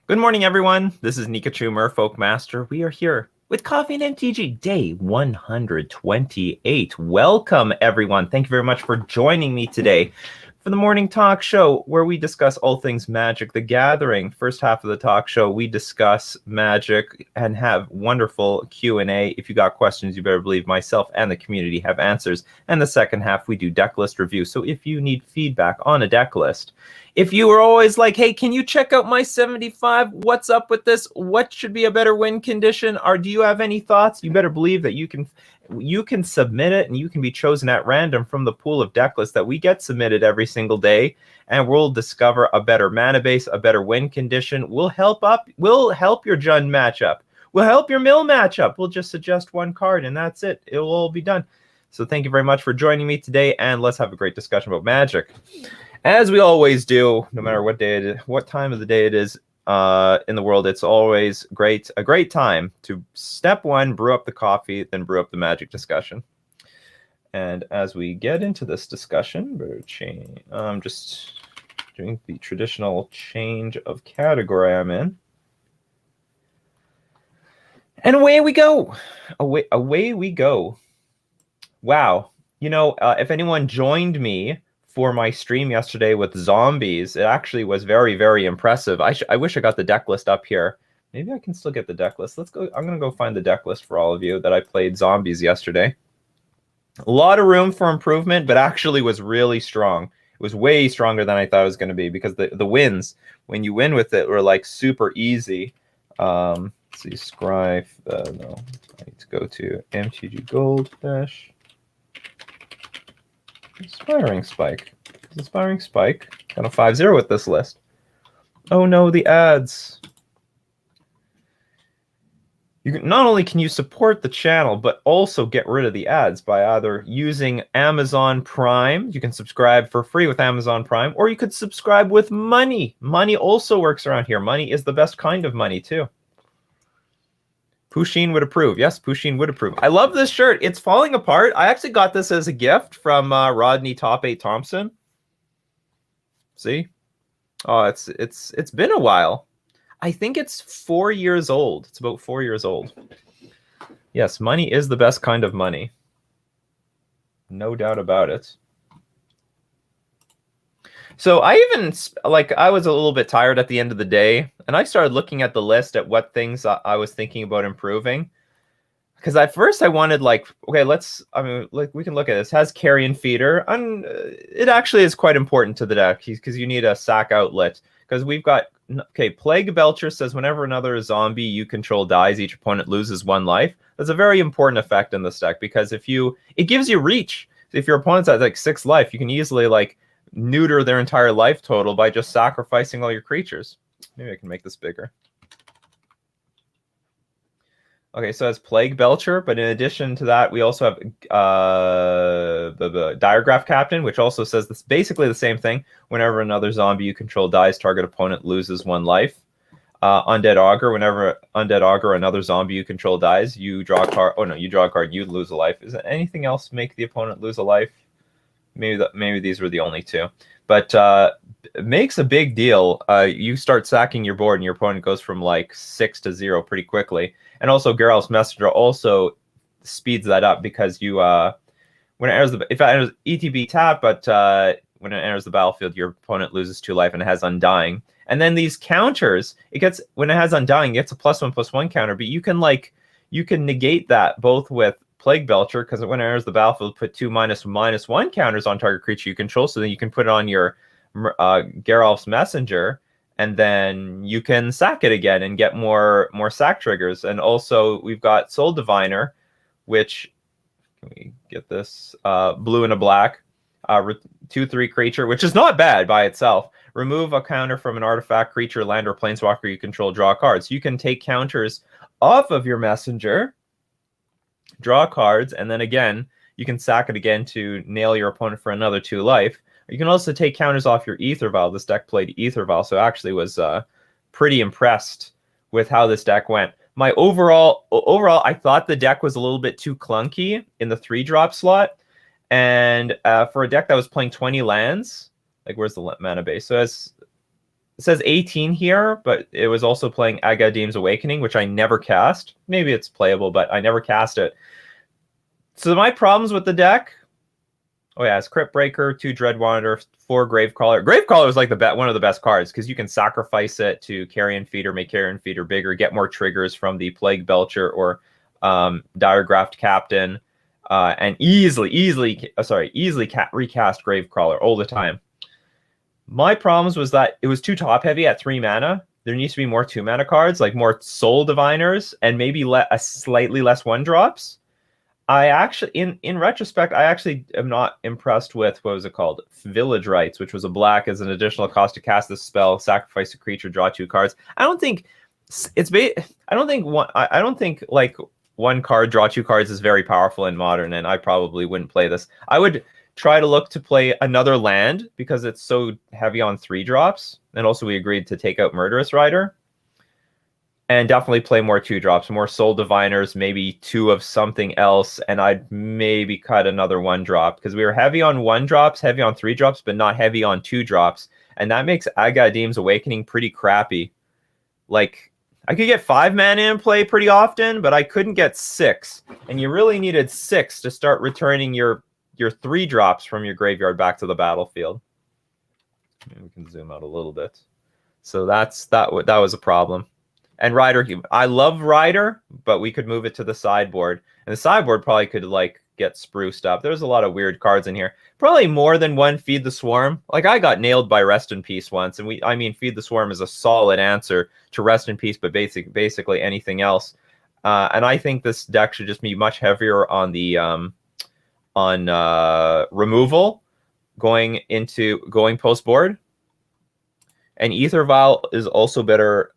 Good morning, everyone. This is Nikachu, Merfolk Master. We are here with Coffee and MTG, day 128. Welcome, everyone. Thank you very much for joining me today for the morning talk show where we discuss all things Magic the Gathering. First half of the talk show, we discuss Magic and have wonderful Q&A. If you got questions, you better believe myself and the community have answers. And the second half, we do deck list review. So if you need feedback on a deck list, if you were always like, hey, can you check out my 75? What's up with this? What should be a better win condition? Or do you have any thoughts? You better believe that you can submit it and you can be chosen at random from the pool of deck lists that we get submitted every single day. And we'll discover a better mana base, a better win condition. We'll help your Jund matchup. We'll help your mill matchup. We'll just suggest one card and that's it. It will all be done. So thank you very much for joining me today. And let's have a great discussion about Magic. As we always do, no matter what day it is, what time of the day it is in the world, it's always a great time to step one, brew up the coffee, then brew up the Magic discussion. And as we get into this discussion, I'm just doing the traditional change of category I'm in. And away we go. Away we go. Wow. You know, if anyone joined me for my stream yesterday with zombies, it actually was very, very impressive. I wish I got the deck list up here. Maybe I can still get the deck list. Let's go. I'm going to go find the deck list for all of you that I played zombies yesterday. A lot of room for improvement, but actually was really strong. It was way stronger than I thought it was going to be because the wins, when you win with it, were like super easy. Let's see, Scry. No, I need to go to MTG Goldfish. Inspiring Spike. Inspiring Spike. Got a 5-0 with this list. Oh no, the ads. Not only can you support the channel, but also get rid of the ads by either using Amazon Prime. You can subscribe for free with Amazon Prime, or you could subscribe with money. Money also works around here. Money is the best kind of money, too. Pusheen would approve. Yes, Pusheen would approve. I love this shirt. It's falling apart. I actually got this as a gift from Rodney Top 8 Thompson. See? Oh, it's been a while. I think it's 4 years old. It's about 4 years old. Yes, money is the best kind of money. No doubt about it. So I was a little bit tired at the end of the day, and I started looking at the list at what things I was thinking about improving. Because at first I wanted we can look at this. It has Carrion Feeder. It actually is quite important to the deck because you need a sack outlet. Because we've got, Plague Belcher says whenever another zombie you control dies, each opponent loses 1 life. That's a very important effect in this deck because it gives you reach. If your opponent's at 6 life, you can easily neuter their entire life total by just sacrificing all your creatures. Maybe I can make this bigger. Okay, so it's Plague Belcher, but in addition to that, we also have the Diregraph Captain, which also says this basically the same thing. Whenever another zombie you control dies, target opponent loses 1 life. Undead Augur, whenever Undead Augur, another zombie you control dies, you draw a card. Oh no, you draw a card, you lose a life. Is there anything else make the opponent lose a life? Maybe these were the only 2. But it makes a big deal. You start sacking your board and your opponent goes from 6 to 0 pretty quickly. And also Geralf's Messenger also speeds that up because you when it enters if it enters ETB tap, but when it enters the battlefield, your opponent loses 2 life and it has Undying. And then these counters, when it has Undying, it gets a +1/+1 counter, but you can negate that both with Plague Belcher, because when it enters the battlefield, put 2 -1/-1 counters on target creature you control, so then you can put it on your Geralf's Messenger, and then you can sack it again and get more sack triggers. And also, we've got Soul Diviner, which, can we get this? Blue and a black, 2/3 creature, which is not bad by itself. Remove a counter from an artifact, creature, land, or planeswalker you control, draw cards. You can take counters off of your Messenger, draw cards, and then again, you can sack it again to nail your opponent for another 2 life. You can also take counters off your Aether Vial. This deck played Aether Vial, so I actually was pretty impressed with how this deck went. My overall, I thought the deck was a little bit too clunky in the 3-drop slot. And for a deck that was playing 20 lands, where's the mana base? So as it says 18 here, but it was also playing Agadim's Awakening, which I never cast. Maybe it's playable, but I never cast it. So my problems with the deck. Oh yeah, it's Crypt Breaker, 2 Dread Wanderer, 4 Gravecrawler. Gravecrawler is like one of the best cards because you can sacrifice it to Carrion Feeder, make Carrion Feeder bigger, get more triggers from the Plague Belcher or Diregraphed Captain, and easily recast Gravecrawler all the time. My problems was that it was too top heavy at 3 mana. There needs to be more 2 mana cards, like more Soul Diviners, and maybe a slightly less 1-drops. I actually, in retrospect, I actually am not impressed with, what was it called? Village Rites, which was a black as an additional cost to cast this spell, sacrifice a creature, draw 2 cards. I don't think like 1 card, draw 2 cards is very powerful in Modern, and I probably wouldn't play this. I would try to look to play another land because it's so heavy on 3-drops, and also we agreed to take out Murderous Rider. And definitely play more 2-drops, more Soul Diviners, maybe 2 of something else, and I'd maybe cut another 1-drop because we were heavy on 1-drops, heavy on 3-drops, but not heavy on 2-drops, and that makes Agadim's Awakening pretty crappy. Like, I could get 5 mana in play pretty often, but I couldn't get 6, and you really needed 6 to start returning your 3-drops from your graveyard back to the battlefield. Maybe we can zoom out a little bit. So that was a problem. And Rider, I love Rider, but we could move it to the sideboard. And the sideboard probably could, like, get spruced up. There's a lot of weird cards in here. Probably more than one Feed the Swarm. Like, I got nailed by Rest in Peace once. And Feed the Swarm is a solid answer to Rest in Peace, but basically anything else. And I think this deck should just be much heavier on the removal going post-board. And Ether Vial is also better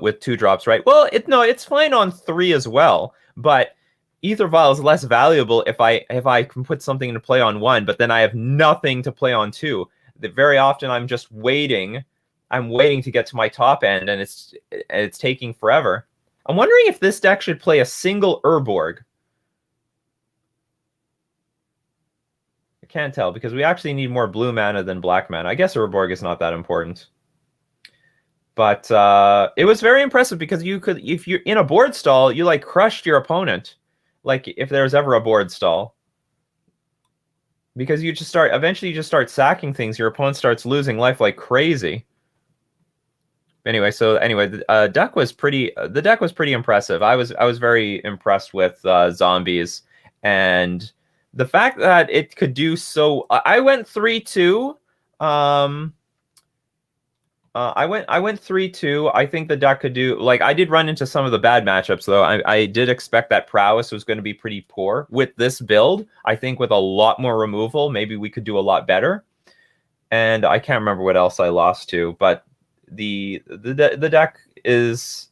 with 2-drops, right? Well, it's fine on 3 as well, but Ether Vial is less valuable if I can put something into play on 1, but then I have nothing to play on 2. That very often I'm just waiting. I'm waiting to get to my top end, and it's taking forever. I'm wondering if this deck should play a single Urborg. I can't tell because we actually need more blue mana than black mana. I guess Urborg is not that important. But it was very impressive because if you're in a board stall, you like crushed your opponent. Like if there's ever a board stall, because eventually you just start sacking things. Your opponent starts losing life like crazy. Anyway, the deck was pretty impressive. I was very impressed with zombies, and the fact that it could do so. I went 3-2. I went 3-2. I think the deck could do, like, I did run into some of the bad matchups though. I did expect that Prowess was going to be pretty poor. With this build, I think with a lot more removal, maybe we could do a lot better. And I can't remember what else I lost to, but the deck it's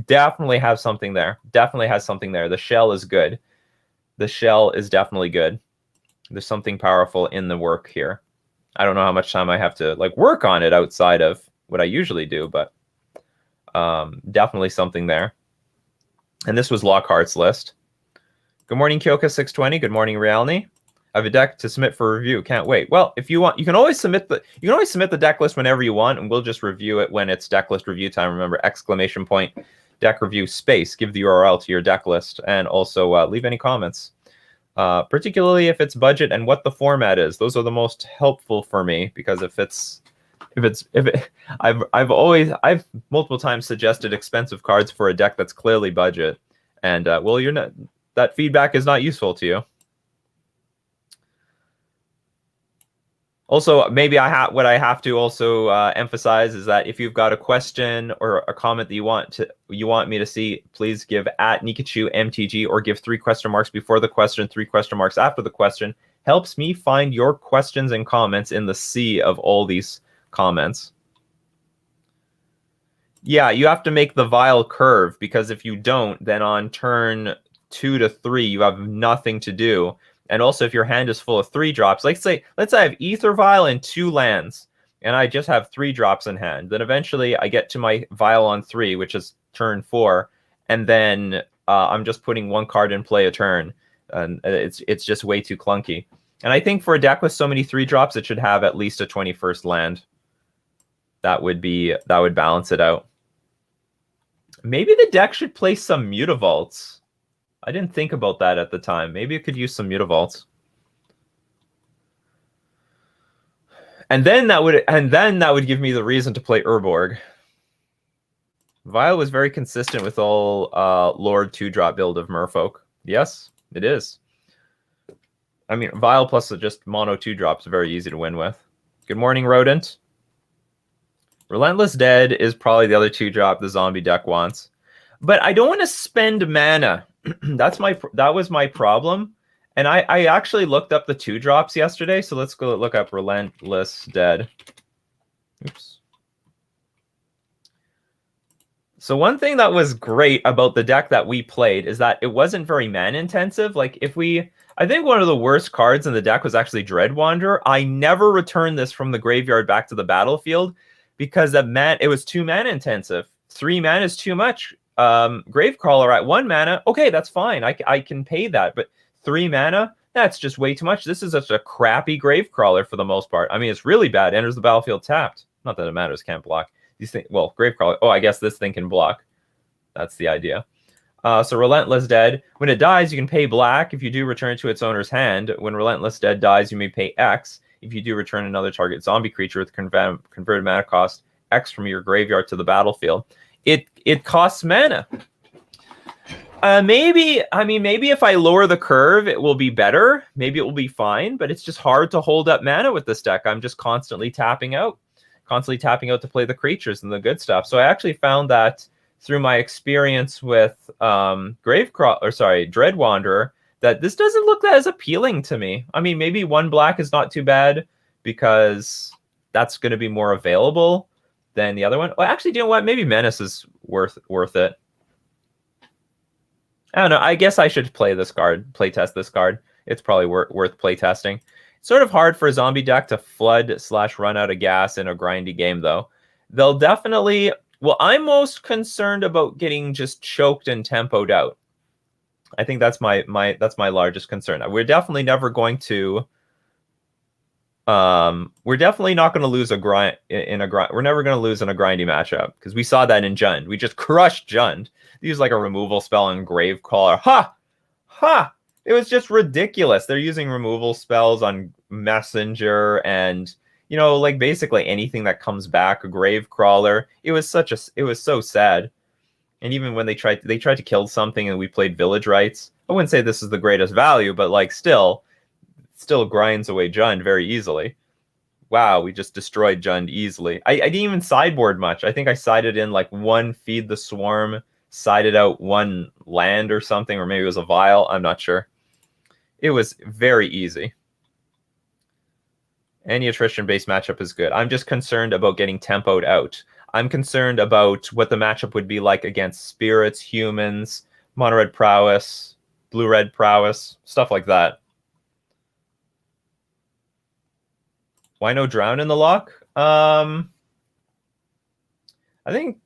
definitely has something there. Definitely has something there. The shell is good. The shell is definitely good. There's something powerful in the work here. I don't know how much time I have to like work on it outside of what I usually do, but definitely something there. And this was Lockhart's list. Good morning, Kyoka620. Good morning, Realny. I have a deck to submit for review. Can't wait. Well, if you want, you can always submit the deck list whenever you want, and we'll just review it when it's deck list review time. Remember, ! Deck review space. Give the URL to your deck list, and also leave any comments. Particularly if it's budget and what the format is. Those are the most helpful for me, because I've multiple times suggested expensive cards for a deck that's clearly budget, and well, that feedback is not useful to you. Also, maybe what I have to also emphasize is that if you've got a question or a comment that you want me to see, please give @Nikachu MTG, or give 3 question marks before the question, 3 question marks after the question. Helps me find your questions and comments in the sea of all these comments. Yeah, you have to make the vial curve, because if you don't, then on turn 2 to 3, you have nothing to do. And also, if your hand is full of 3-drops, let's say I have Ether Vial and 2 lands, and I just have 3 drops in hand. Then eventually I get to my Vial on 3, which is turn 4, and then I'm just putting 1 card in play a turn. And it's just way too clunky. And I think for a deck with so many 3-drops, it should have at least a 21st land. that would balance it out. Maybe the deck should play some Mutavaults. I didn't think about that at the time. Maybe it could use some Mutavaults. And then that would give me the reason to play Urborg. Vile was very consistent with all Lord 2-drop build of Merfolk. Yes, it is. I mean, Vile plus just mono 2-drops very easy to win with. Good morning, Rodent. Relentless Dead is probably the other 2-drop the zombie deck wants. But I don't want to spend mana. That was my problem. And I actually looked up the 2-drops yesterday, so let's go look up Relentless Dead. Oops. So one thing that was great about the deck that we played is that it wasn't very mana intensive. Like I think one of the worst cards in the deck was actually Dread Wanderer. I never returned this from the graveyard back to the battlefield because it was 2 mana intensive. 3 mana is too much. Gravecrawler at 1 mana, okay, that's fine. I can pay that, but 3 mana, that's just way too much. This is such a crappy Gravecrawler for the most part. I mean, it's really bad. Enters the battlefield tapped. Not that it matters, can't block. These things, well, Gravecrawler. Oh, I guess this thing can block. That's the idea. So Relentless Dead. When it dies, you can pay black. If you do, return it to its owner's hand. When Relentless Dead dies, you may pay X. If you do, return another target zombie creature with converted mana cost X from your graveyard to the battlefield. It costs mana. Maybe if I lower the curve, it will be better. Maybe it will be fine, but it's just hard to hold up mana with this deck. I'm just constantly tapping out to play the creatures and the good stuff. So I actually found that through my experience with Dread Wanderer, that this doesn't look as appealing to me. I mean, maybe 1 black is not too bad because that's going to be more available than the other one. Well, actually, you know what? Maybe Menace is worth it. I don't know. I guess I should play test this card. It's probably worth play testing. It's sort of hard for a zombie deck to flood/run out of gas in a grindy game, though. They'll definitely. Well, I'm most concerned about getting just choked and tempoed out. I think that's my largest concern. We're definitely never going to. We're definitely not going to lose a grind in a grind. We're never going to lose in a grindy matchup because we saw that in Jund. We just crushed Jund. They used like a removal spell on Gravecrawler. Ha! It was just ridiculous. They're using removal spells on Messenger and like basically anything that comes back. A Gravecrawler. It was so sad. And even when they tried to kill something and we played Village Rites, I wouldn't say this is the greatest value, but like still grinds away Jund very easily. Wow, we just destroyed Jund easily. I didn't even sideboard much. I think I sided in like 1 Feed the Swarm, sided out 1 land or something, or maybe it was a Vial. I'm not sure. It was very easy. Any attrition-based matchup is good. I'm just concerned about getting tempoed out. I'm concerned about what the matchup would be like against spirits, humans, mono-red prowess, blue-red prowess, stuff like that. Why no drown in the lock? I think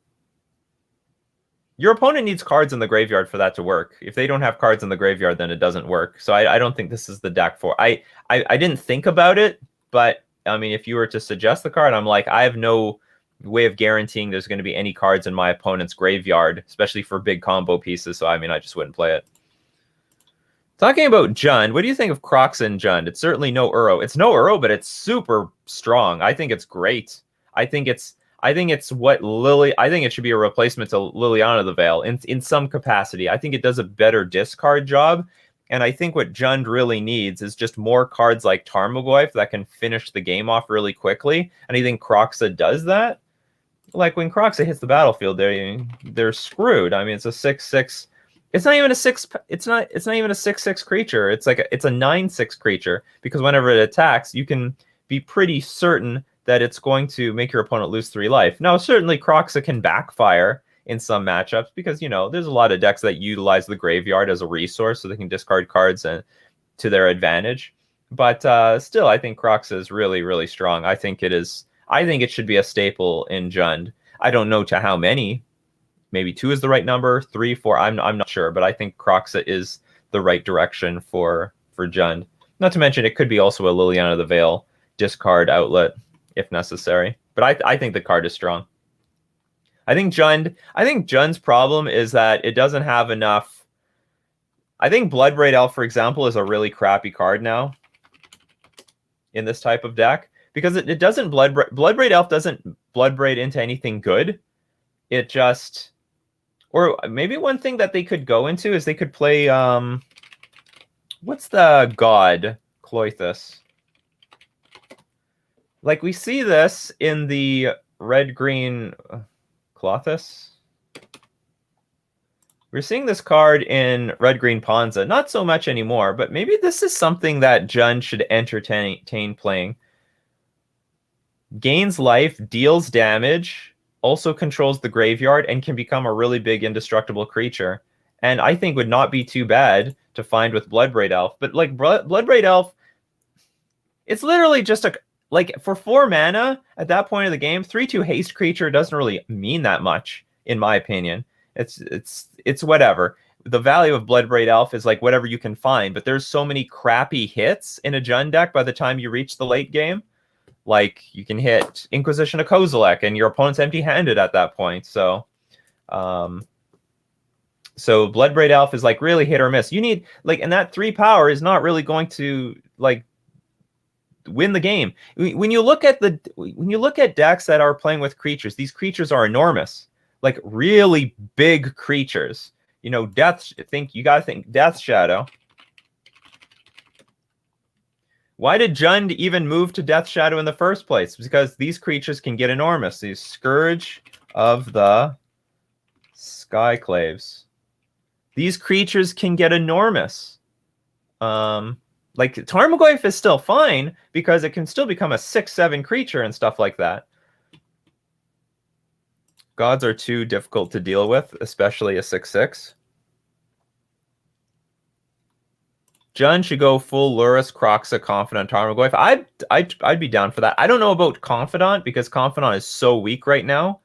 your opponent needs cards in the graveyard for that to work. If they don't have cards in the graveyard, then it doesn't work. So I don't think this is the deck for. I didn't think about it, but I mean, if you were to suggest the card, I'm like, I have no way of guaranteeing there's going to be any cards in my opponent's graveyard, especially for big combo pieces. So I mean, I just wouldn't play it. Talking about Jund, what do you think of Crocs and Jund? It's certainly no Uro. It's no Uro, but it's super strong. I think it's great. I think it's what Lily. I think it should be a replacement to Liliana the Veil in some capacity. I think it does a better discard job, and I think what Jund really needs is just more cards like Tarmogoyf that can finish the game off really quickly. And I think Croxa does that. Like when Croxa hits the battlefield, they're screwed. I mean, it's a 6/6. It's not even a 6. It's not even a 6/6 creature. It's a 9/6 creature because whenever it attacks, you can be pretty certain that it's going to make your opponent lose 3 life. Now, certainly Croxa can backfire in some matchups because there's a lot of decks that utilize the graveyard as a resource so they can discard cards to their advantage. But still, I think Croxa is really, really strong. I think it is. I think it should be a staple in Jund. I don't know to how many. Maybe 2 is the right number, 3, 4. I'm not sure, but I think Croxa is the right direction for Jund. Not to mention, it could be also a Liliana the Veil discard outlet if necessary. But I think the card is strong. I think Jund's problem is that it doesn't have enough. I think Bloodbraid Elf, for example, is a really crappy card now in this type of deck because it doesn't Bloodbraid Elf doesn't Bloodbraid into anything good. It just, or maybe one thing that they could go into is they could play what's the god Cloythus? Like we see this in the red-green Clothis. We're seeing this card in red-green Ponza. Not so much anymore, but maybe this is something that Jund should entertain playing. Gains life, deals damage, also controls the graveyard, and can become a really big indestructible creature. And I think would not be too bad to find with Bloodbraid Elf. But like Bloodbraid Elf, it's literally just a... Like, for 4 mana, at that point of the game, 3/2 haste creature doesn't really mean that much, in my opinion. It's whatever. The value of Bloodbraid Elf is like whatever you can find, but there's so many crappy hits in a Jund deck by the time you reach the late game. Like, you can hit Inquisition of Kozilek, and your opponent's empty-handed at that point. So Bloodbraid Elf is, like, really hit or miss. You need, like, and that 3 power is not really going to, like, win the game. When you look at decks that are playing with creatures, these creatures are enormous, like really big creatures. You know, you gotta think Death Shadow. Why did Jund even move to Death Shadow in the first place? Because these creatures can get enormous. These Scourge of the Skyclaves. These creatures can get enormous. Like, Tarmogoyf is still fine because it can still become a 6/7 creature and stuff like that. Gods are too difficult to deal with, especially a 6/6. Jund should go full Lurrus, Kroxa, Confidant, Tarmogoyf. I'd be down for that. I don't know about Confidant because Confidant is so weak right now.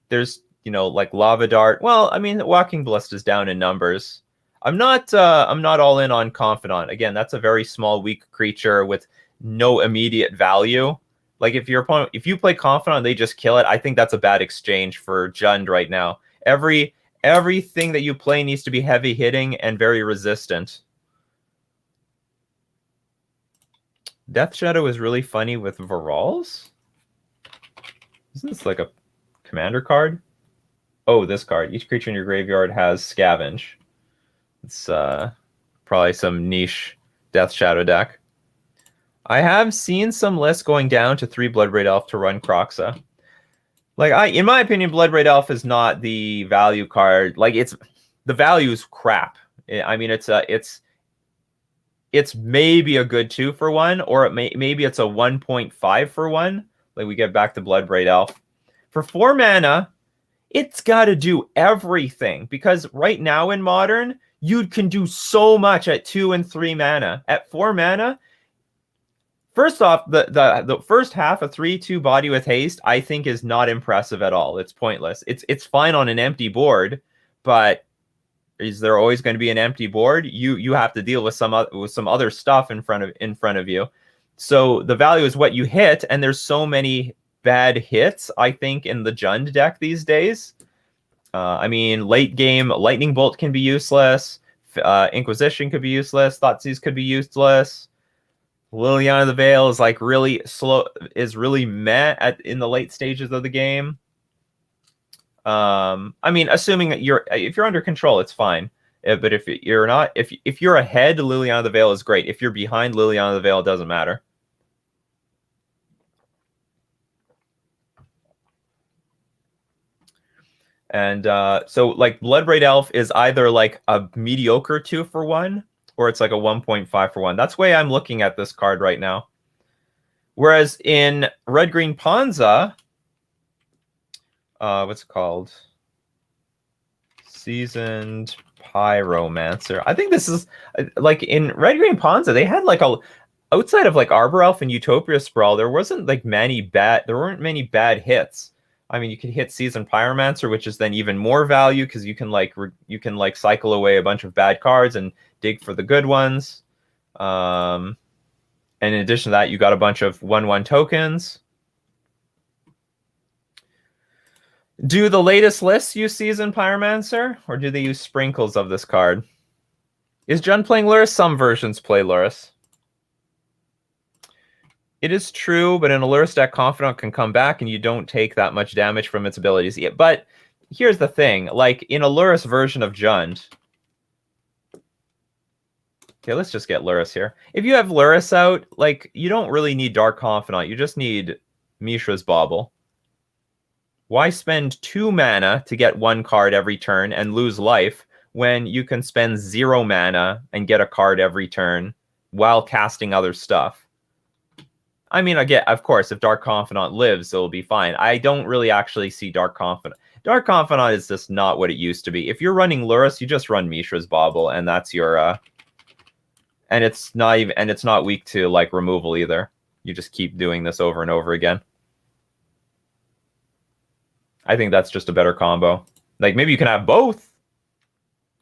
There's, you know, like Lava Dart. Well, I mean, Walking Ballista is down in numbers. I'm not all in on Confidant. Again, that's a very small, weak creature with no immediate value. Like, if you play Confidant and they just kill it, I think that's a bad exchange for Jund right now. Everything that you play needs to be heavy hitting and very resistant. Death Shadow is really funny with Varals. Isn't this like a commander card? Oh, this card. Each creature in your graveyard has Scavenge. It's probably some niche Death Shadow deck. I have seen some lists going down to 3 Bloodbraid Elf to run Kroxa. Like, in my opinion, Bloodbraid Elf is not the value card. Like, the value is crap. I mean, it's maybe a good 2 for 1, or maybe it's a 1.5 for 1. Like, we get back to Bloodbraid Elf. For 4 mana, it's got to do everything, because right now in Modern, you can do so much at 2 and 3 mana. At 4 mana, first off, the first half of 3/2 Body with Haste, I think, is not impressive at all. It's pointless. It's fine on an empty board, but is there always going to be an empty board? You have to deal with some other stuff in front of you. So the value is what you hit, and there's so many bad hits, I think, in the Jund deck these days. I mean, late game, Lightning Bolt can be useless. Inquisition could be useless. Thoughtseize could be useless. Liliana of the Veil is like really slow, is really meh in the late stages of the game. I mean, assuming that if you're under control, it's fine. But if you're not, if you're ahead, Liliana of the Veil is great. If you're behind, Liliana of the Veil, it doesn't matter. And so, like, Bloodbraid Elf is either like a mediocre 2 for 1, or it's like a 1.5 for 1. That's the way I'm looking at this card right now. Whereas in red-green Ponza, what's it called? Seasoned Pyromancer. I think this is like in red-green Ponza, they had like outside of like Arbor Elf and Utopia Sprawl, there weren't many bad hits. I mean, you could hit Seasoned Pyromancer, which is then even more value because you can cycle away a bunch of bad cards and dig for the good ones. And in addition to that, you got a bunch of 1/1 tokens. Do the latest lists use Season Pyromancer, or do they use sprinkles of this card? Is Jund playing Lurrus? Some versions play Lurrus. It is true, but in a Lurrus deck, Confidant can come back and you don't take that much damage from its abilities. Yeah, but here's the thing. Like, in a Lurrus version of Jund... Okay, let's just get Lurrus here. If you have Lurrus out, like, you don't really need Dark Confidant. You just need Mishra's Bauble. Why spend 2 mana to get 1 card every turn and lose life when you can spend 0 mana and get a card every turn while casting other stuff? I mean, again, of course, if Dark Confidant lives, it'll be fine. I don't really actually see Dark Confidant. Dark Confidant is just not what it used to be. If you're running Lurrus, you just run Mishra's Bauble, and that's your... and it's not weak to, like, removal either. You just keep doing this over and over again. I think that's just a better combo. Like, maybe you can have both.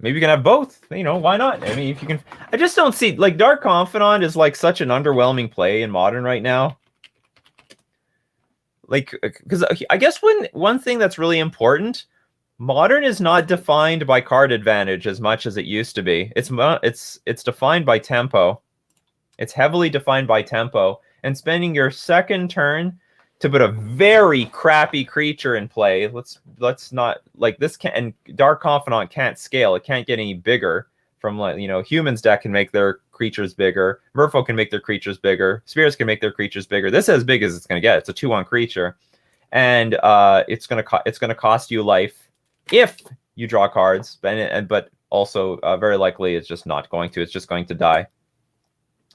Maybe you can have both. You know, why not? I mean, if you can... I just don't see... Like, Dark Confidant is, like, such an underwhelming play in Modern right now. Like, because I guess one thing that's really important... Modern is not defined by card advantage as much as it used to be. It's defined by tempo. It's heavily defined by tempo. And spending your second turn... to put a very crappy creature in play. Let's not, like, this can't, and Dark Confidant can't scale. It can't get any bigger from, like, you know, humans deck can make their creatures bigger. Merfolk can make their creatures bigger. Spirits can make their creatures bigger. This is as big as it's going to get. It's a 2/1 creature, and it's gonna cost you life if you draw cards, but also very likely it's just not going to. It's just going to die.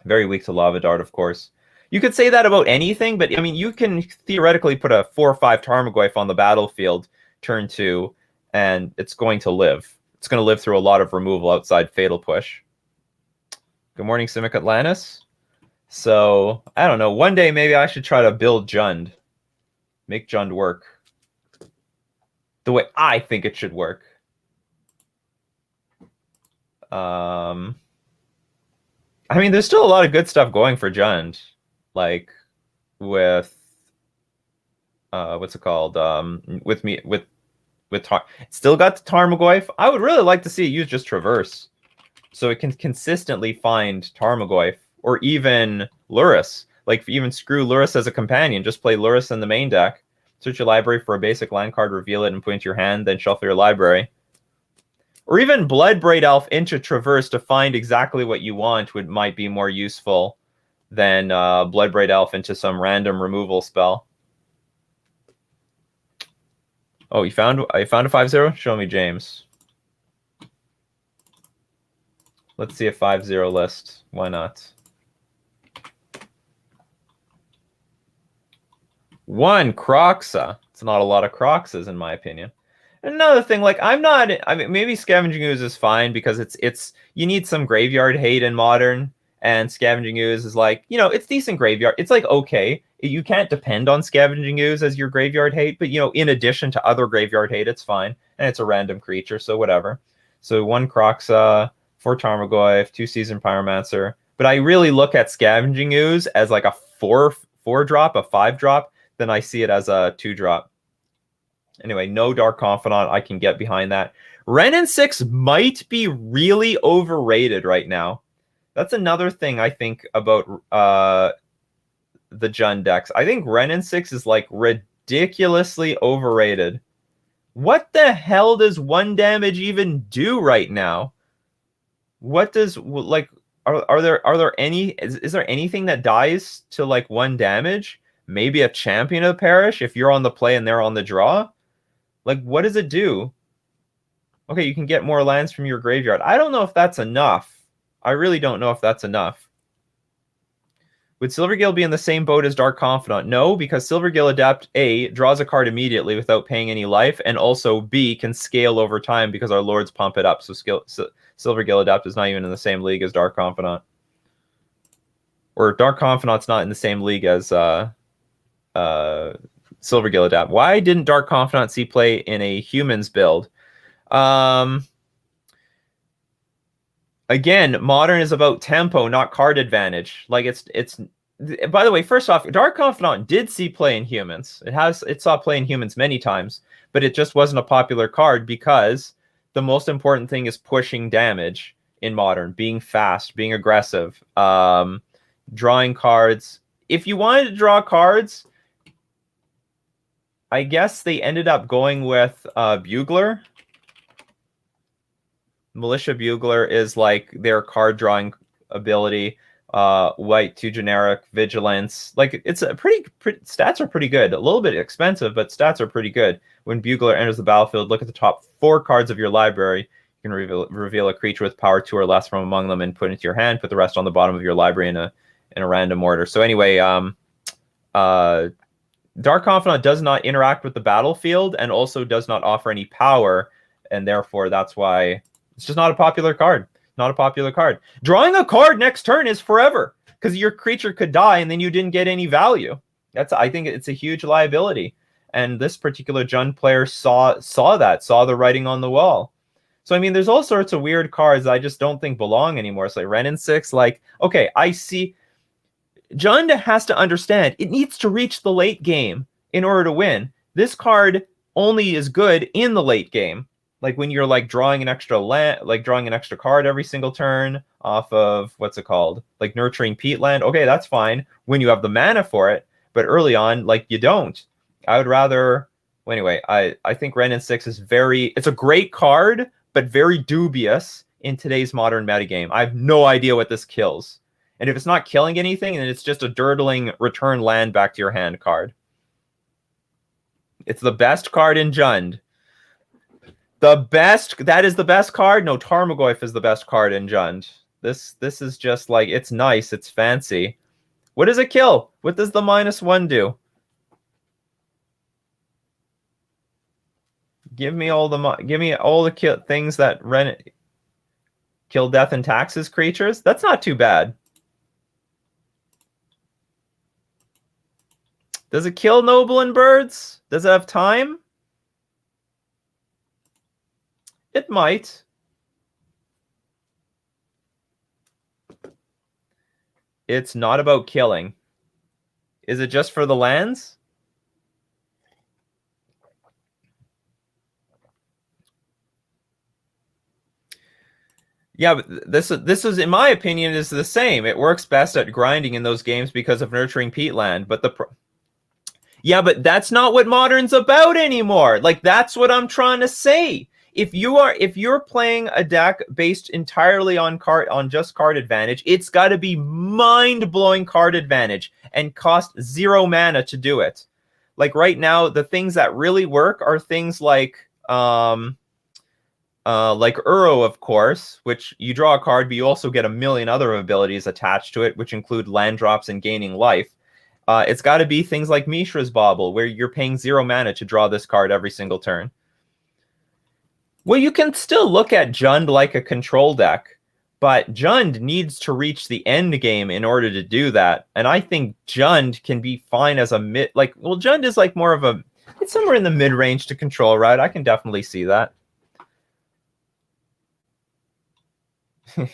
Very weak to Lava Dart, of course. You could say that about anything, but I mean, you can theoretically put a 4 or 5 Tarmogoyf on the battlefield turn 2, and it's going to live. It's going to live through a lot of removal outside Fatal Push. Good morning, Simic Atlantis. So, I don't know. One day, maybe I should try to build Jund. Make Jund work. The way I think it should work. I mean, there's still a lot of good stuff going for Jund. Like with what's it called? Still got the Tarmogoyf. I would really like to see it use just Traverse, so it can consistently find Tarmogoyf or even Lurrus. Like, even screw Lurrus as a companion, just play Lurrus in the main deck. Search your library for a basic land card, reveal it, and put it into your hand. Then shuffle your library. Or even Bloodbraid Elf into Traverse to find exactly what you want might be more useful than Bloodbraid Elf into some random removal spell. Oh, I found a 5/0? Show me, James. Let's see a 5/0 list. Why not? 1 Croxa. It's not a lot of Croxas, in my opinion. Another thing, like, I mean, maybe Scavenging Ooze is fine because it's you need some graveyard hate in Modern. And Scavenging Ooze is like, you know, it's decent graveyard. It's like, okay, you can't depend on Scavenging Ooze as your graveyard hate, but, you know, in addition to other graveyard hate, it's fine. And it's a random creature, so whatever. So 1 Croxa, 4 Tarmogoyf, 2 Season Pyromancer. But I really look at Scavenging Ooze as like a 4-drop, a 5-drop, then I see it as a 2-drop. Anyway, no Dark Confidant. I can get behind that. Renin 6 might be really overrated right now. That's another thing I think about the Jund decks. I think Renin 6 is, like, ridiculously overrated. What the hell does 1 damage even do right now? What does, like, are there any, is there anything that dies to, like, 1 damage? Maybe a Champion of the Parish if you're on the play and they're on the draw? Like, what does it do? Okay, you can get more lands from your graveyard. I don't know if that's enough. I really don't know if that's enough. Would Silvergill be in the same boat as Dark Confidant? No, because Silvergill Adapt A draws a card immediately without paying any life, and also B can scale over time because our lords pump it up. So Silvergill Adapt is not even in the same league as Dark Confidant. Or Dark Confidant's not in the same league as Silvergill Adapt. Why didn't Dark Confidant see play in a humans build? Again, Modern is about tempo, not card advantage. Like, it's. By the way, first off, Dark Confidant did see play in humans. It saw play in humans many times, but it just wasn't a popular card because the most important thing is pushing damage in Modern, being fast, being aggressive, drawing cards. If you wanted to draw cards, I guess they ended up going with Bugler. Militia Bugler is like their card drawing ability. White, 2 generic, vigilance. Like, it's a pretty stats are pretty good. A little bit expensive, but stats are pretty good. When Bugler enters the battlefield, look at the top 4 cards of your library. You can reveal a creature with power 2 or less from among them and put it into your hand. Put the rest on the bottom of your library in a random order. So anyway, Dark Confidant does not interact with the battlefield and also does not offer any power, and therefore that's why it's just not a popular card. Not a popular card. Drawing a card next turn is forever because your creature could die and then you didn't get any value. I think it's a huge liability. And this particular Jund player saw the writing on the wall. So, I mean, there's all sorts of weird cards I just don't think belong anymore. It's like Wrenn and 6, like, okay, I see. Jund has to understand it needs to reach the late game in order to win. This card only is good in the late game. Like when you're like drawing an extra card every single turn off of what's it called? Like Nurturing Peatland. Okay, that's fine when you have the mana for it, but early on, like you don't. I would rather. Well, anyway, I think Wrenn and 6 is it's a great card, but very dubious in today's Modern metagame. I have no idea what this kills, and if it's not killing anything, then it's just a dirtling return land back to your hand card. It's the best card in Jund. That is the best card? No, Tarmogoyf is the best card in Jund. This is just like, it's nice, it's fancy. What does it kill? What does the -1 do? Give me all the things that kill death and taxes creatures. That's not too bad. Does it kill noble and birds? Does it have time? It might. It's not about killing. Is it just for the lands? Yeah, but this is, in my opinion, is the same. It works best at grinding in those games because of Nurturing Peatland. But yeah, but that's not what Modern's about anymore. Like, that's what I'm trying to say. If you're playing a deck based entirely on just card advantage, it's got to be mind-blowing card advantage and cost 0 mana to do it. Like right now, the things that really work are things like Uro, of course, which you draw a card, but you also get a million other abilities attached to it, which include land drops and gaining life. It's got to be things like Mishra's Bauble, where you're paying 0 mana to draw this card every single turn. Well, you can still look at Jund like a control deck, but Jund needs to reach the end game in order to do that. And I think Jund can be fine as a Jund is like more of it's somewhere in the mid-range to control, right? I can definitely see that.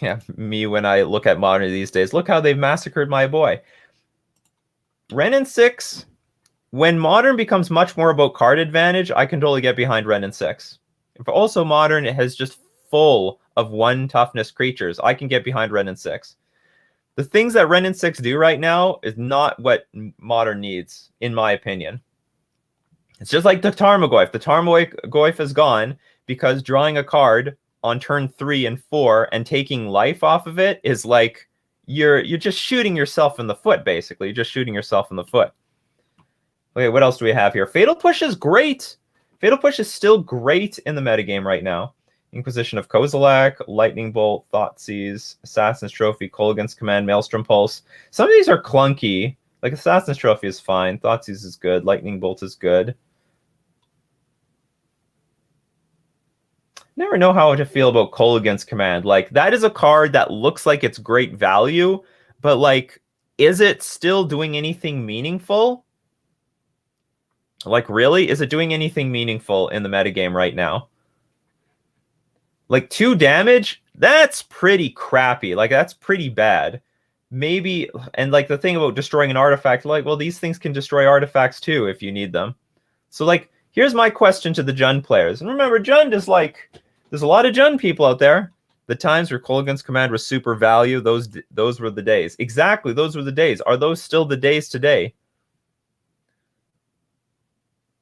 Yeah, me when I look at Modern these days. Look how they've massacred my boy. Wrenn and 6, when Modern becomes much more about card advantage, I can totally get behind Wrenn and 6. If also Modern, it has just full of 1 toughness creatures, I can get behind Wrenn and 6. The things that Wrenn and 6 do right now is not what Modern needs, in my opinion. It's just like the Tarmogoyf. The Tarmogoyf is gone because drawing a card on turn 3 and 4 and taking life off of it is like you're just shooting yourself in the foot, basically. You're just shooting yourself in the foot. Okay, what else do we have here? Fatal Push is great. Fatal Push is still great in the metagame right now. Inquisition of Kozilek, Lightning Bolt, Thoughtseize, Assassin's Trophy, Kolaghan's Command, Maelstrom Pulse. Some of these are clunky. Like Assassin's Trophy is fine. Thoughtseize is good. Lightning Bolt is good. Never know how to feel about Kolaghan's Command. Like, that is a card that looks like it's great value, but like, is it still doing anything meaningful? Like, really? Is it doing anything meaningful in the metagame right now? Like, 2 damage? That's pretty crappy. Like, that's pretty bad. Maybe, and like the thing about destroying an artifact, like, well, these things can destroy artifacts too if you need them. So like, here's my question to the Jund players. And remember, Jund is like, there's a lot of Jund people out there. The times where Kolaghan's command was super value, those were the days. Exactly, those were the days. Are those still the days today?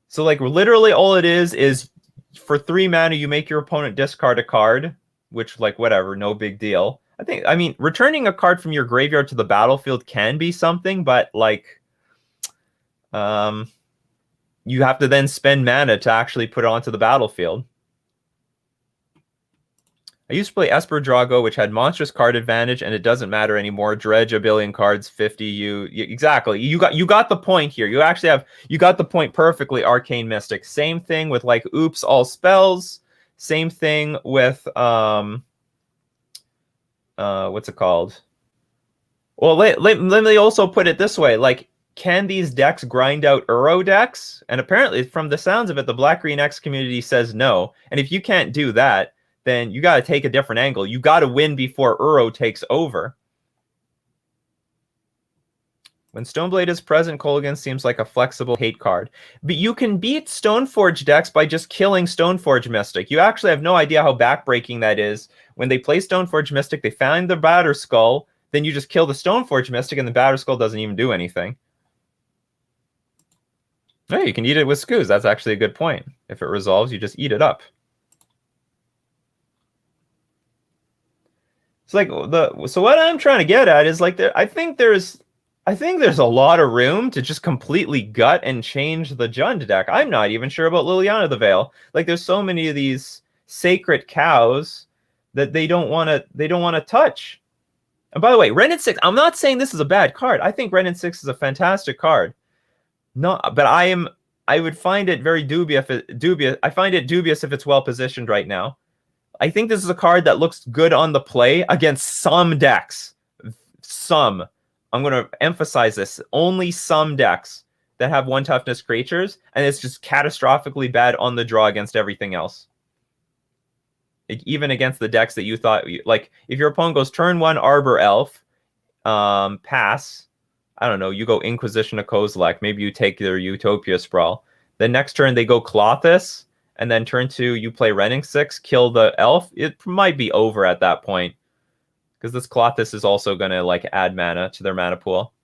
So like literally all it is for 3 mana you make your opponent discard a card, which like whatever, no big deal. I mean returning a card from your graveyard to the battlefield can be something, but like you have to then spend mana to actually put it onto the battlefield. I used to play Esper Drago, which had monstrous card advantage, and it doesn't matter anymore. Dredge a billion cards, 50. You exactly. You got the point here. You got the point perfectly. Arcane Mystic. Same thing with like oops all spells. Same thing with what's it called? Well, let me also put it this way. Like, can these decks grind out Uro decks? And apparently, from the sounds of it, the Black-Green X community says no. And if you can't do that, then you got to take a different angle. You got to win before Uro takes over. When Stoneblade is present, Kolaghan seems like a flexible hate card. But you can beat Stoneforge decks by just killing Stoneforge Mystic. You actually have no idea how backbreaking that is. When they play Stoneforge Mystic, they find the Batterskull, then you just kill the Stoneforge Mystic, and the Batterskull doesn't even do anything. No, you can eat it with Skoos. That's actually a good point. If it resolves, you just eat it up. It's like so what I'm trying to get at is like I think there's a lot of room to just completely gut and change the Jund deck. I'm not even sure about Liliana the Veil. Like there's so many of these sacred cows that they don't want to touch. And by the way, Wrenn and 6, I'm not saying this is a bad card. I think Wrenn and 6 is a fantastic card. No, but I would find it very dubious. I find it dubious if it's well positioned right now. I think this is a card that looks good on the play against some decks. Some. I'm going to emphasize this. Only some decks that have 1 toughness creatures, and it's just catastrophically bad on the draw against everything else. Even against the decks that you thought, like, if your opponent goes turn 1 Arbor Elf, pass, I don't know, you go Inquisition of Kozilek, maybe you take their Utopia Sprawl. The next turn they go Klothys, and then turn 2, you play Wrenn 6, kill the elf. It might be over at that point. Because this Klothys is also going to like add mana to their mana pool.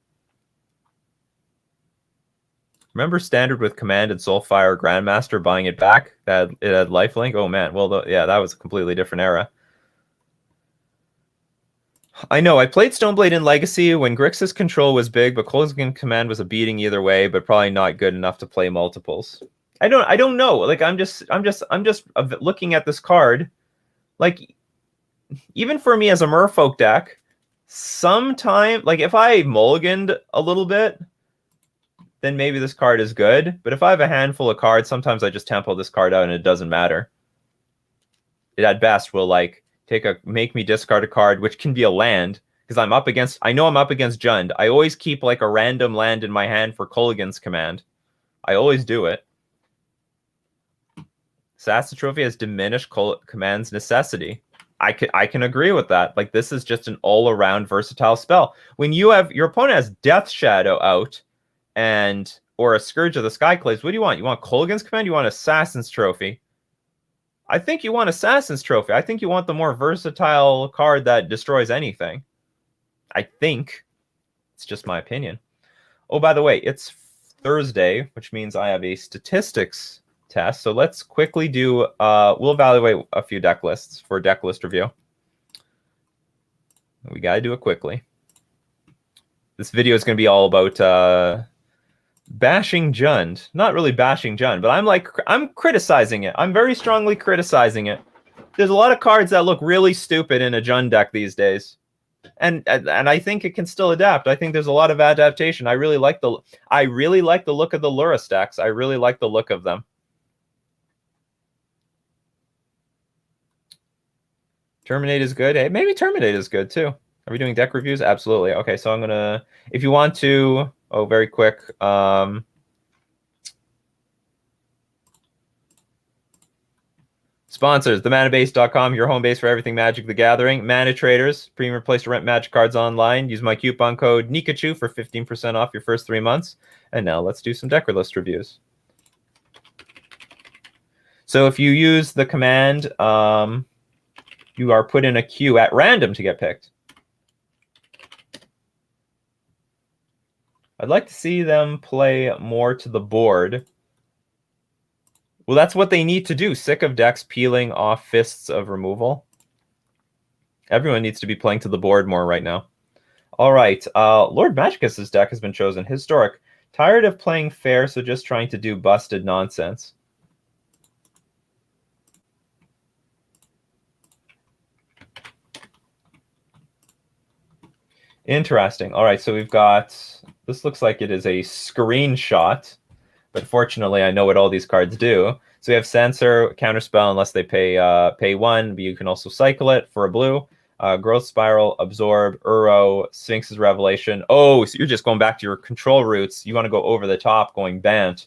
Remember Standard with Command and Soulfire Grandmaster buying it back? It had lifelink? Oh man, well, yeah, that was a completely different era. I know, I played Stoneblade in Legacy when Grixis control was big, but Kolaghan Command was a beating either way, but probably not good enough to play multiples. I don't know. Like I'm just looking at this card. Like even for me as a Merfolk deck, sometime like if I mulliganed a little bit, then maybe this card is good. But if I have a handful of cards, sometimes I just tempo this card out and it doesn't matter. It at best will like make me discard a card, which can be a land, because I know I'm up against Jund. I always keep like a random land in my hand for Kolaghan's Command. I always do it. Assassin's Trophy has diminished Command's necessity. I can agree with that. Like this is just an all-around versatile spell. When you have your opponent has Death Shadow out or a Scourge of the Skyclaves, what do you want? You want Kolaghan's Command? You want Assassin's Trophy? I think you want Assassin's Trophy. I think you want the more versatile card that destroys anything. I think. It's just my opinion. Oh, by the way, it's Thursday, which means I have a statistics test. So let's quickly do, we'll evaluate a few deck lists for deck list review. We got to do it quickly. This video is going to be all about bashing Jund. Not really bashing Jund, but I'm criticizing it. I'm very strongly criticizing it. There's a lot of cards that look really stupid in a Jund deck these days. And I think it can still adapt. I think there's a lot of adaptation. I really like the look of the Lurrus decks. I really like the look of them. Terminate is good. Hey, maybe Terminate is good too. Are we doing deck reviews? Absolutely. Okay, so I'm gonna, if you want to, very quick. Sponsors, themanabase.com, your home base for everything Magic the Gathering. Mana Traders, premium place to rent Magic cards online. Use my coupon code Nikachu for 15% off your first 3 months. And now let's do some deck list reviews. So if you use the command, you are put in a queue at random to get picked. I'd like to see them play more to the board. Well, that's what they need to do. Sick of decks peeling off Fists of Removal. Everyone needs to be playing to the board more right now. All right. Lord Magicus's deck has been chosen. Historic. Tired of playing fair, so just trying to do busted nonsense. Interesting. All right, so we've got... This looks like it is a screenshot, but fortunately I know what all these cards do. So we have Censor, Counterspell unless they pay 1, but you can also cycle it for a blue. Growth Spiral, Absorb, Uro, Sphinx's Revelation. Oh, so you're just going back to your control roots. You want to go over the top, going Bant.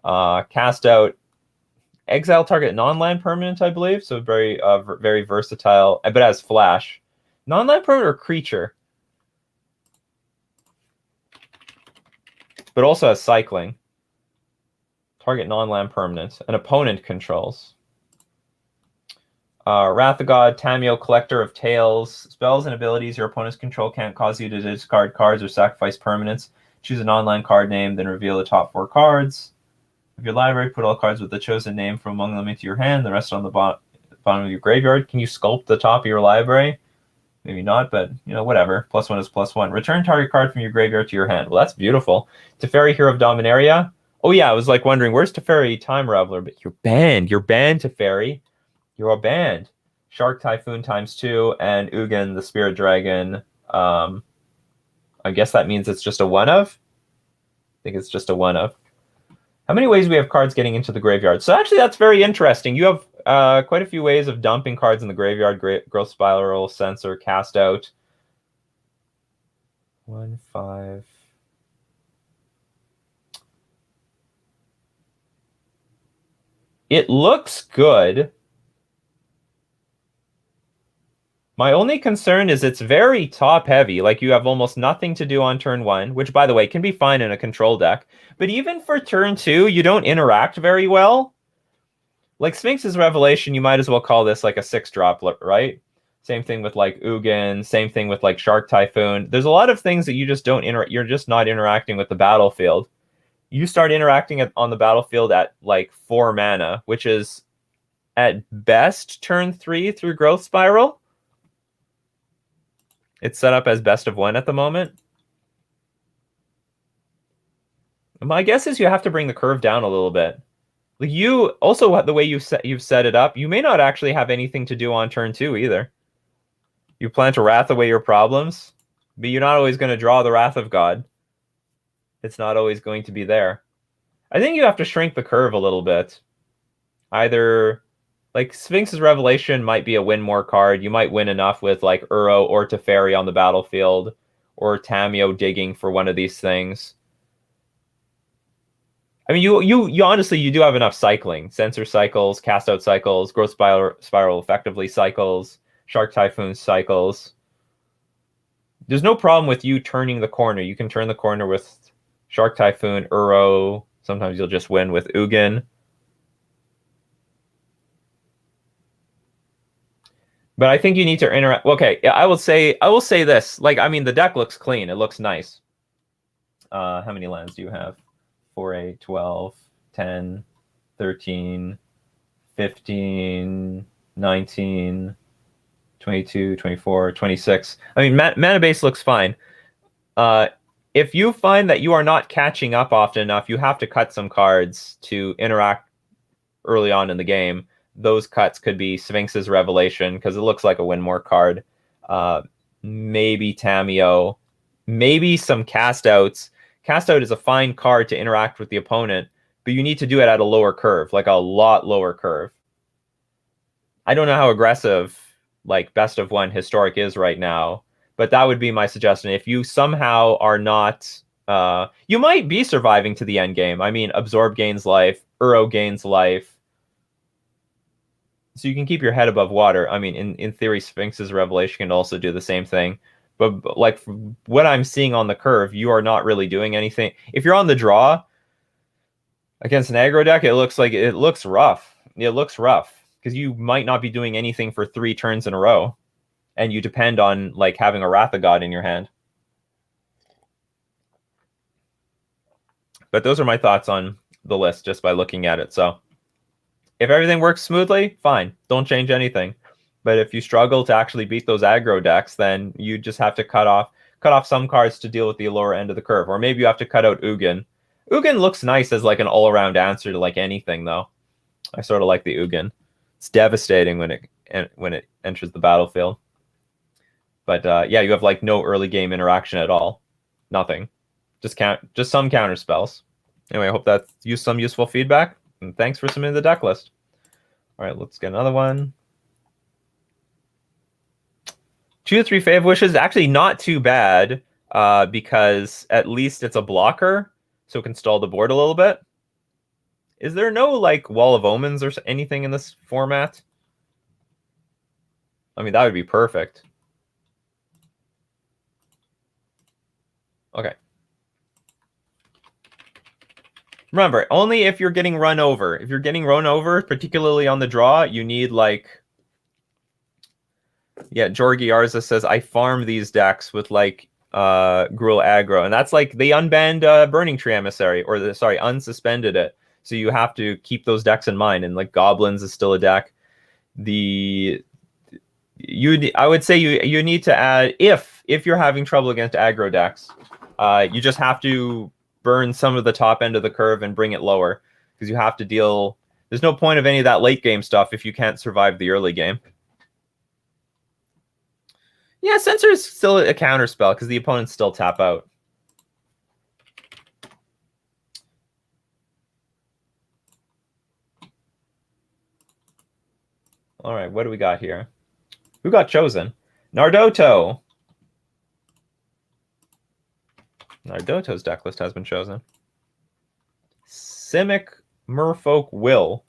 Cast out, exile target non-land permanent, I believe. So very very versatile, but as flash. Non-land permanent or creature? But also has cycling. Target non-land permanent. An opponent controls. Wrath of God, Tameo, Collector of Tales. Spells and abilities your opponent's control can't cause you to discard cards or sacrifice permanents. Choose a non-land card name, then reveal the top 4 cards. Of your library, put all cards with the chosen name from among them into your hand, the rest on the bottom of your graveyard. Can you sculpt the top of your library? Maybe not, but, you know, whatever. +1 is +1. Return target card from your graveyard to your hand. Well, that's beautiful. Teferi, Hero of Dominaria. Oh, yeah, I was, like, wondering, where's Teferi, Time Raveler? But you're banned. You're banned, Teferi. You're banned. Shark Typhoon ×2 and Ugin, the Spirit Dragon. I guess that means it's just a one-of? I think it's just a one-of. How many ways we have cards getting into the graveyard? So actually, that's very interesting. You have quite a few ways of dumping cards in the graveyard. Growth Spiral, Censor, Cast Out. 1, 5. It looks good. My only concern is it's very top-heavy. Like, you have almost nothing to do on turn 1, which, by the way, can be fine in a control deck. But even for turn 2, you don't interact very well. Like, Sphinx's Revelation, you might as well call this, like, a 6-drop, right? Same thing with, like, Ugin. Same thing with, like, Shark Typhoon. There's a lot of things that you just don't you're just not interacting with the battlefield. You start interacting on the battlefield at, like, 4 mana, which is, at best, turn 3 through Growth Spiral. It's set up as best of 1 at the moment. My guess is you have to bring the curve down a little bit. Like, you also, the way you've set it up, you may not actually have anything to do on turn 2 either. You plan to Wrath away your problems, but you're not always going to draw the Wrath of God. It's not always going to be there. I think you have to shrink the curve a little bit. Either... Like, Sphinx's Revelation might be a win more card. You might win enough with, like, Uro or Teferi on the battlefield, or Tameo digging for one of these things. I mean, you honestly, you do have enough cycling. Censor cycles, Cast Out cycles, Growth Spiral effectively cycles, Shark Typhoon cycles. There's no problem with you turning the corner. You can turn the corner with Shark Typhoon, Uro. Sometimes you'll just win with Ugin. But I think you need to interact. Okay, yeah, I will say this. Like, I mean, the deck looks clean. It looks nice. How many lands do you have? 4, 8, 12, 10, 13, 15, 19, 22, 24, 26. I mean, mana base looks fine. If you find that you are not catching up often enough, you have to cut some cards to interact early on in the game. Those cuts could be Sphinx's Revelation, because it looks like a win more card. Maybe Tameo. Maybe some Cast Outs. Cast Out is a fine card to interact with the opponent, but you need to do it at a lower curve, like a lot lower curve. I don't know how aggressive, like, best of 1 Historic is right now, but that would be my suggestion. If you somehow are not... you might be surviving to the end game. I mean, Absorb gains life. Uro gains life. So you can keep your head above water. I mean, in theory, Sphinx's Revelation can also do the same thing. But like, what I'm seeing on the curve, you are not really doing anything. If you're on the draw against an aggro deck, it looks rough. it looks rough because you might not be doing anything for 3 turns in a row, and you depend on like having a Wrath of God in your hand. But those are my thoughts on the list just by looking at it. So if everything works smoothly, fine, don't change anything. But if you struggle to actually beat those aggro decks, then you just have to cut off some cards to deal with the lower end of the curve, or maybe you have to cut out Ugin. Ugin looks nice as like an all-around answer to like anything, though. I sort of like the Ugin. It's devastating when it enters the battlefield. But yeah, you have like no early game interaction at all. Nothing. Just some counter spells. Anyway, I hope that's some useful feedback. And thanks for submitting the deck list. All right, let's get another one. 2 to 3 Fave Wishes, actually not too bad, because at least it's a blocker, so it can stall the board a little bit. Is there no like Wall of Omens or anything in this format? I mean, that would be perfect. Okay. Remember, only if you're getting run over. If you're getting run over, particularly on the draw, you need like... Yeah, Jorgi Arza says, I farm these decks with like Gruul aggro. And that's like, they unbanned Burning Tree Emissary, or unsuspended it. So you have to keep those decks in mind. And like Goblins is still a deck. I would say you need to add, if you're having trouble against aggro decks, you just have to burn some of the top end of the curve and bring it lower, because you have to deal... There's no point of any of that late game stuff if you can't survive the early game. Yeah, Censor is still a counter spell because the opponents still tap out. All right, what do we got here? Who got chosen? Nardoto. Nardoto's deck list has been chosen. Simic Merfolk Will.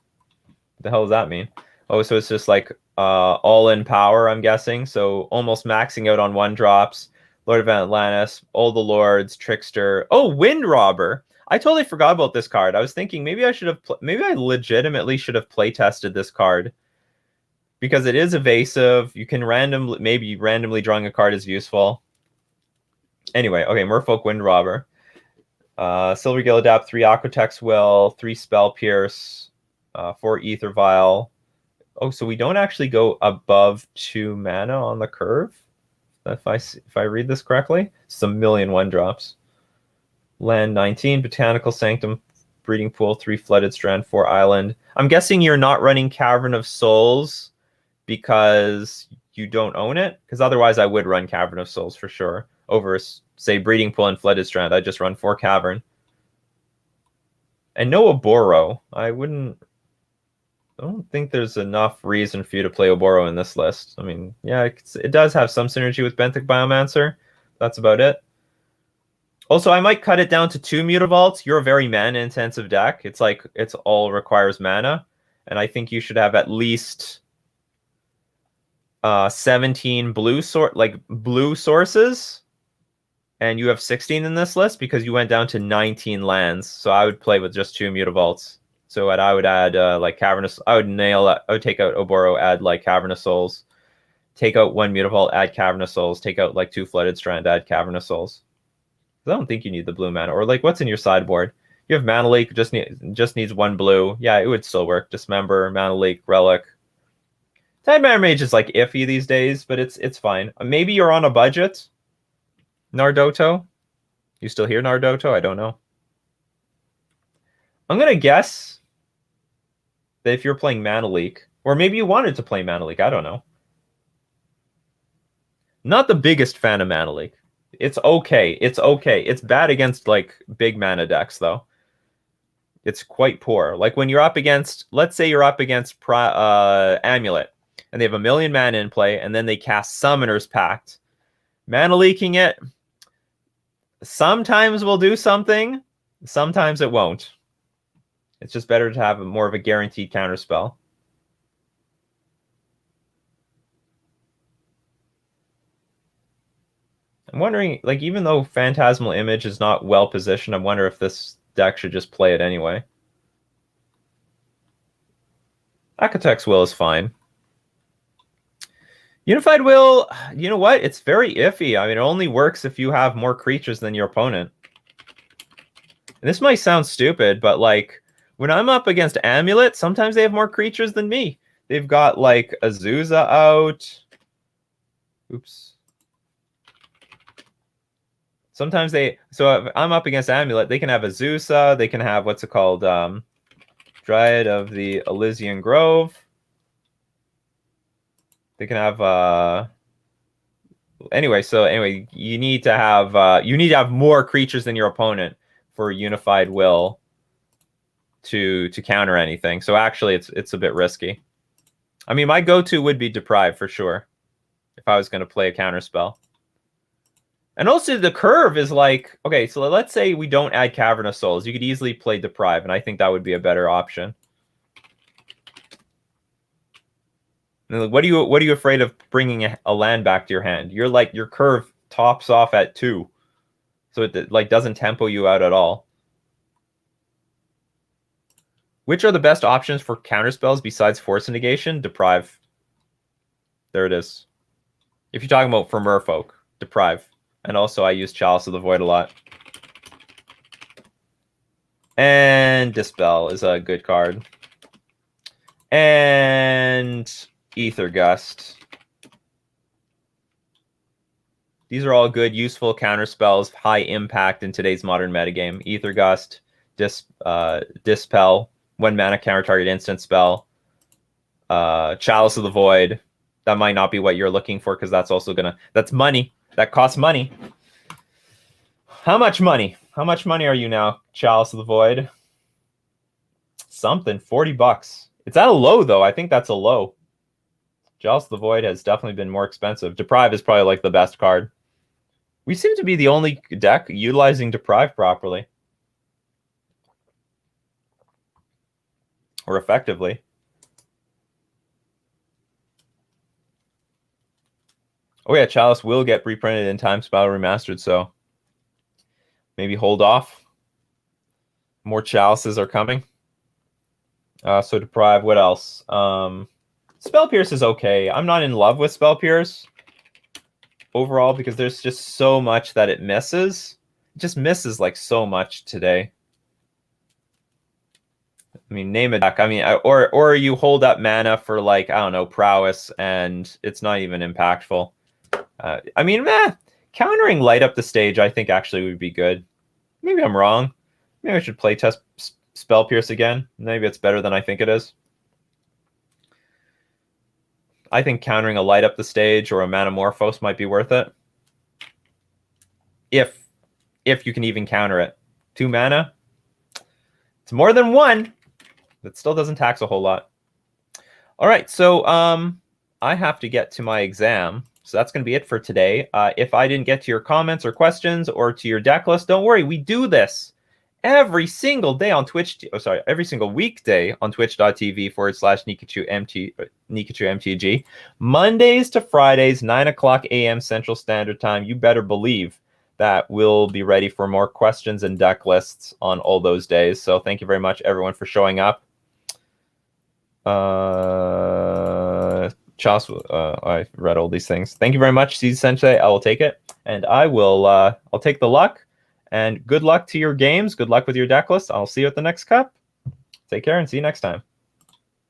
What the hell does that mean? Oh, so it's just like all-in power, I'm guessing. So almost maxing out on 1-drops. Lord of Atlantis, All the Lords, Trickster. Oh, Wind Robber. I totally forgot about this card. I was thinking maybe I should have... maybe I legitimately should have play-tested this card. Because it is evasive. You can maybe randomly drawing a card is useful. Anyway, okay, Merfolk Wind Robber. Silver Gill Adapt, 3 Aquatex Will, 3 Spell Pierce, 4 Ether Vial. Oh, so we don't actually go above 2 mana on the curve? If I read this correctly? It's a million 1-drops. Land 19, Botanical Sanctum, Breeding Pool, 3 Flooded Strand, 4 Island. I'm guessing you're not running Cavern of Souls because you don't own it? Because otherwise I would run Cavern of Souls for sure. Over, say, Breeding Pool and Flooded Strand, I'd just run 4 Cavern. And no Oboro. I don't think there's enough reason for you to play Oboro in this list. I mean, yeah, it does have some synergy with Benthic Biomancer. That's about it. Also, I might cut it down to 2 Mutavaults. You're a very mana-intensive deck. It's like, it's all requires mana. And I think you should have at least 17 blue sources. And you have 16 in this list because you went down to 19 lands. So I would play with just 2 Mutavaults. So I would add like Cavernous. I would take out Oboro, add like Cavernous Souls, take out 1 Mutavault, add Cavernous Souls, take out like 2 Flooded Strand, add Cavernous Souls. I don't think you need the blue mana. Or like, what's in your sideboard? You have Mana Leak, just needs 1 blue. Yeah, it would still work. Dismember, Mana Leak, Relic. Tidemare Mage is like iffy these days, but it's fine. Maybe you're on a budget. Nardoto? You still here, Nardoto? I don't know. I'm going to guess that if you're playing Mana Leak, or maybe you wanted to play Mana Leak, I don't know. Not the biggest fan of Mana Leak. It's okay. It's okay. It's bad against like big mana decks, though. It's quite poor. Like when you're up against, let's say you're up against Amulet, and they have 1 million mana in play, and then they cast Summoner's Pact. Mana Leaking it sometimes will do something, sometimes it won't. It's just better to have more of a guaranteed counterspell. I'm wondering, like, even though Phantasmal Image is not well positioned, I wonder if this deck should just play it anyway. Akatek's Will is fine. Unified Will, you know what? It's very iffy. I mean, it only works if you have more creatures than your opponent. And this might sound stupid, but like when I'm up against Amulet, sometimes they have more creatures than me. They've got like Azusa out. Oops. Sometimes so if I'm up against Amulet, they can have Azusa, they can have, what's it called? Dryad of the Elysian Grove. They can have anyway, you need to have more creatures than your opponent for Unified Will to counter anything. So actually it's a bit risky. I mean, my go-to would be Deprive for sure if I was going to play a counter spell. And also the curve is like, okay, so let's say we don't add Cavernous Souls. You could easily play Deprive, and I think that would be a better option. What are you afraid of bringing a land back to your hand? You're like, your curve tops off at 2. So it like doesn't tempo you out at all. Which are the best options for counter spells besides Force Negation? Deprive. There it is. If you're talking about for Merfolk, Deprive. And also I use Chalice of the Void a lot. And Dispel is a good card. And Ether Gust. These are all good, useful counter spells, high impact in today's modern metagame. Ether Gust, Dispel, 1 mana counter target instant spell. Chalice of the Void. That might not be what you're looking for because that's also that's money. That costs money. How much money? How much money are you now, Chalice of the Void? Something, $40. It's at a low, though. I think that's a low. Chalice of the Void has definitely been more expensive. Deprive is probably like the best card. We seem to be the only deck utilizing Deprive properly. Or effectively. Oh yeah, Chalice will get reprinted in Time Spiral Remastered, so maybe hold off. More Chalices are coming. So Deprive, what else? Spell Pierce is okay. I'm not in love with Spell Pierce overall because there's just so much that it misses. It just misses like so much today. I mean, name a deck. I mean, or you hold up mana for like, I don't know, prowess, and it's not even impactful. I mean, countering Light Up the Stage, I think actually would be good. Maybe I'm wrong. Maybe I should play test Spell Pierce again. Maybe it's better than I think it is. I think countering a Light Up the Stage or a Manamorphose might be worth it. If you can even counter it. 2 mana. It's more than 1. That still doesn't tax a whole lot. All right, so I have to get to my exam. So that's going to be it for today. If I didn't get to your comments or questions or to your deck list, don't worry. We do this every single day on Twitch. Every single weekday on twitch.tv/Nikachu MTG. Mondays to Fridays, 9:00 a.m. Central Standard Time. You better believe that we'll be ready for more questions and deck lists on all those days. So thank you very much, everyone, for showing up. Chas, I read all these things. Thank you very much, Seed Sensei. I will take it, and I'll take the luck. And good luck to your games. Good luck with your deck list. I'll see you at the next cup. Take care and see you next time.